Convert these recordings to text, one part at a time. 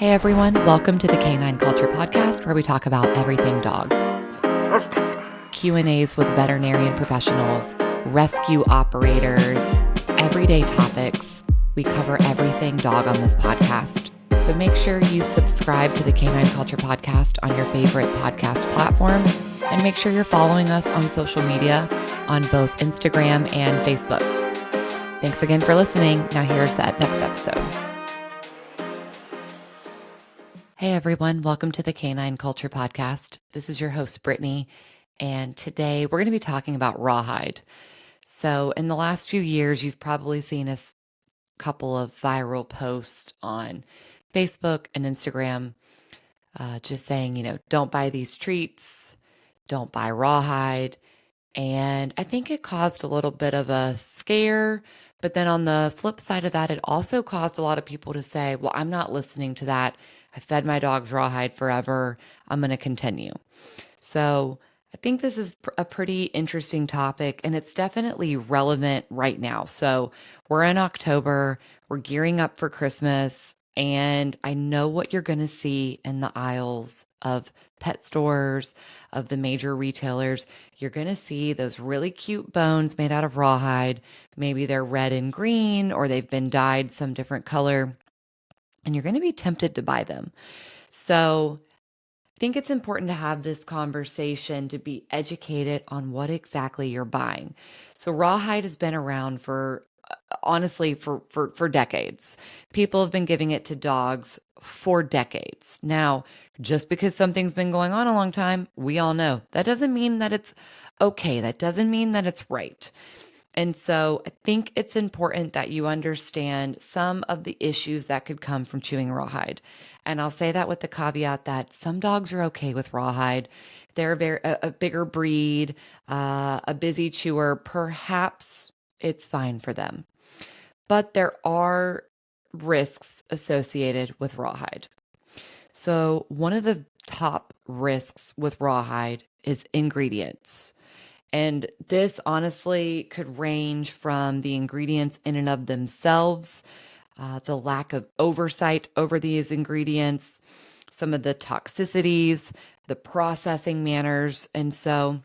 Hey everyone, welcome to the Canine Culture Podcast, where we talk about everything dog. Q&As with veterinarian professionals, rescue operators, everyday topics. We cover everything dog on this podcast. So make sure you subscribe to the Canine Culture Podcast on your favorite podcast platform, and make sure you're following us on social media on both Instagram and Facebook. Thanks again for listening. Now here's that next episode. Hey everyone, welcome to the Canine Culture Podcast. This is your host, Brittany, and today we're going to be talking about Rawhide. So in the last few years, you've probably seen a couple of viral posts on Facebook and Instagram just saying, don't buy these treats, don't buy Rawhide. And I think it caused a little bit of a scare. But then on the flip side of that, it also caused a lot of people to say, well, I'm not listening to that. I fed my dogs Rawhide forever. I'm going to continue. So I think this is a pretty interesting topic, and it's definitely relevant right now. So we're in October, we're gearing up for Christmas, and I know what you're going to see in the aisles of pet stores, of the major retailers. You're going to see those really cute bones made out of Rawhide. Maybe they're red and green, or they've been dyed some different color, and you're going to be tempted to buy them. So I think it's important to have this conversation to be educated on what exactly you're buying. So Rawhide has been around for honestly for decades. People have been giving it to dogs for decades. Now, just because something's been going on a long time, we all know that doesn't mean that it's okay. That doesn't mean that it's right. And so I think it's important that you understand some of the issues that could come from chewing Rawhide. And I'll say that with the caveat that some dogs are okay with Rawhide. They're a bigger breed, a busy chewer. Perhaps it's fine for them. But there are risks associated with Rawhide. So one of the top risks with Rawhide is ingredients. And this honestly could range from the ingredients in and of themselves, the lack of oversight over these ingredients, some of the toxicities, the processing manners. And so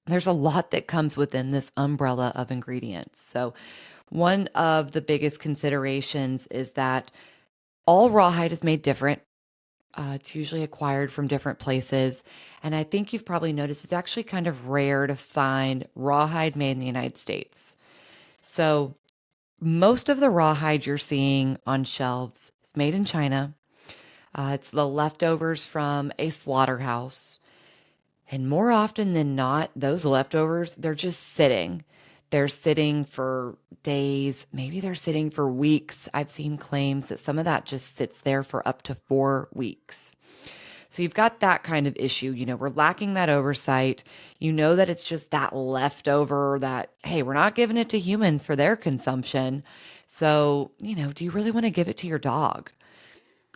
there's a lot that comes within this umbrella of ingredients. So one of the biggest considerations is that all Rawhide is made different. It's usually acquired from different places. And I think you've probably noticed it's actually kind of rare to find Rawhide made in the United States. So most of the Rawhide you're seeing on shelves is made in China. It's the leftovers from a slaughterhouse. And more often than not, those leftovers, they're just sitting. They're sitting for days, maybe they're sitting for weeks. I've seen claims that some of that just sits there for up to 4 weeks. So you've got that kind of issue. We're lacking that oversight. You know that it's just that leftover that, hey, we're not giving it to humans for their consumption. So, do you really want to give it to your dog?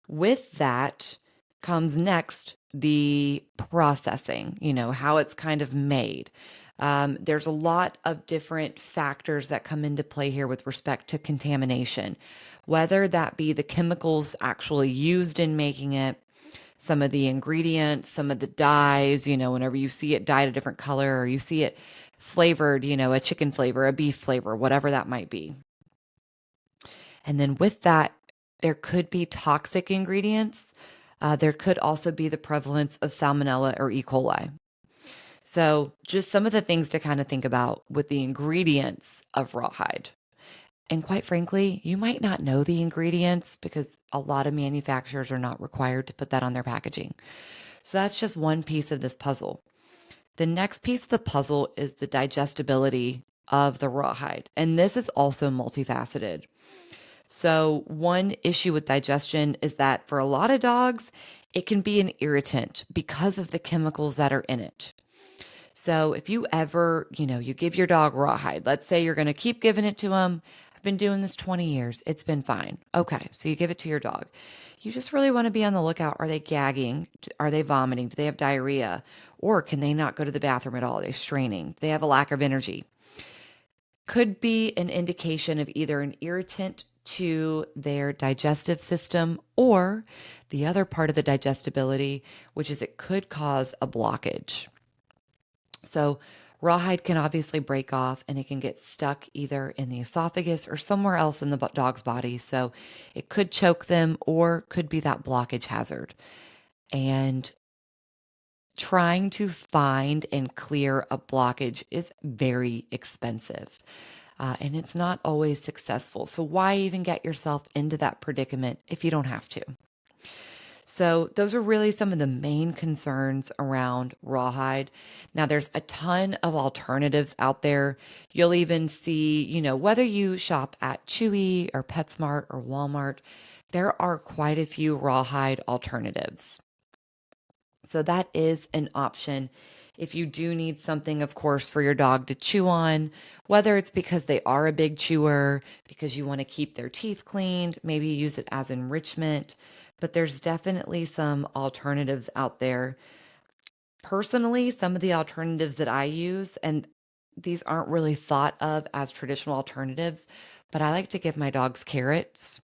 With that comes next the processing, how it's kind of made. There's a lot of different factors that come into play here with respect to contamination, whether that be the chemicals actually used in making it, some of the ingredients, some of the dyes, whenever you see it dyed a different color or you see it flavored, a chicken flavor, a beef flavor, whatever that might be. And then with that, there could be toxic ingredients. There could also be the prevalence of salmonella or E. coli. So just some of the things to kind of think about with the ingredients of Rawhide. And quite frankly, you might not know the ingredients because a lot of manufacturers are not required to put that on their packaging. So that's just one piece of this puzzle. The next piece of the puzzle is the digestibility of the Rawhide. And this is also multifaceted. So one issue with digestion is that for a lot of dogs, it can be an irritant because of the chemicals that are in it. So if you ever, you give your dog Rawhide, let's say you're going to keep giving it to them. I've been doing this 20 years. It's been fine. Okay. So you give it to your dog. You just really want to be on the lookout. Are they gagging? Are they vomiting? Do they have diarrhea? Or can they not go to the bathroom at all? Are they straining? Do they have a lack of energy? Could be an indication of either an irritant to their digestive system, or the other part of the digestibility, which is it could cause a blockage. So rawhide can obviously break off and it can get stuck either in the esophagus or somewhere else in the dog's body. So it could choke them or could be that blockage hazard. And trying to find and clear a blockage is very expensive. And it's not always successful. So why even get yourself into that predicament if you don't have to? So those are really some of the main concerns around rawhide. Now there's a ton of alternatives out there. You'll even see, whether you shop at Chewy or PetSmart or Walmart, there are quite a few rawhide alternatives. So that is an option. If you do need something, of course, for your dog to chew on, whether it's because they are a big chewer, because you want to keep their teeth cleaned, maybe use it as enrichment, but there's definitely some alternatives out there. Personally, some of the alternatives that I use, and these aren't really thought of as traditional alternatives, but I like to give my dogs carrots.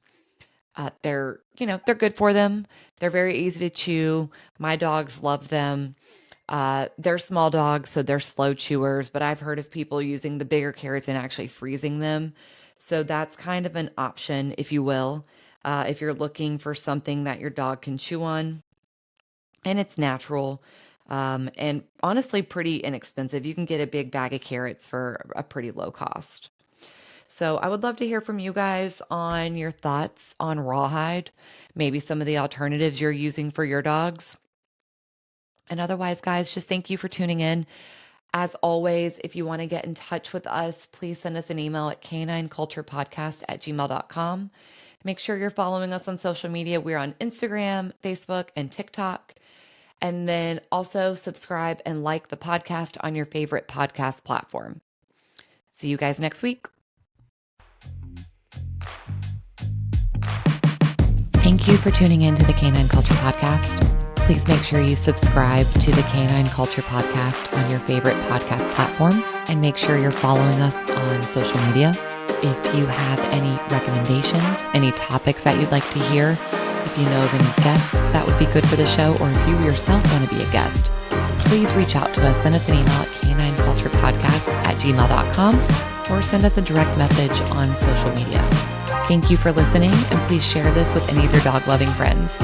They're good for them. They're very easy to chew. My dogs love them. They're small dogs, so they're slow chewers, but I've heard of people using the bigger carrots and actually freezing them. So that's kind of an option, if you will, if you're looking for something that your dog can chew on and it's natural, and honestly pretty inexpensive. You can get a big bag of carrots for a pretty low cost. So I would love to hear from you guys on your thoughts on rawhide, maybe some of the alternatives you're using for your dogs. And otherwise, guys, just thank you for tuning in. As always, if you want to get in touch with us, please send us an email at canineculturepodcast@gmail.com. Make sure you're following us on social media. We're on Instagram, Facebook, and TikTok. And then also subscribe and like the podcast on your favorite podcast platform. See you guys next week. Thank you for tuning in to the Canine Culture Podcast. Please make sure you subscribe to the Canine Culture Podcast on your favorite podcast platform, and make sure you're following us on social media. If you have any recommendations, any topics that you'd like to hear, if you know of any guests that would be good for the show, or if you yourself want to be a guest, please reach out to us. Send us an email at canineculturepodcast@gmail.com or send us a direct message on social media. Thank you for listening, and please share this with any of your dog-loving friends.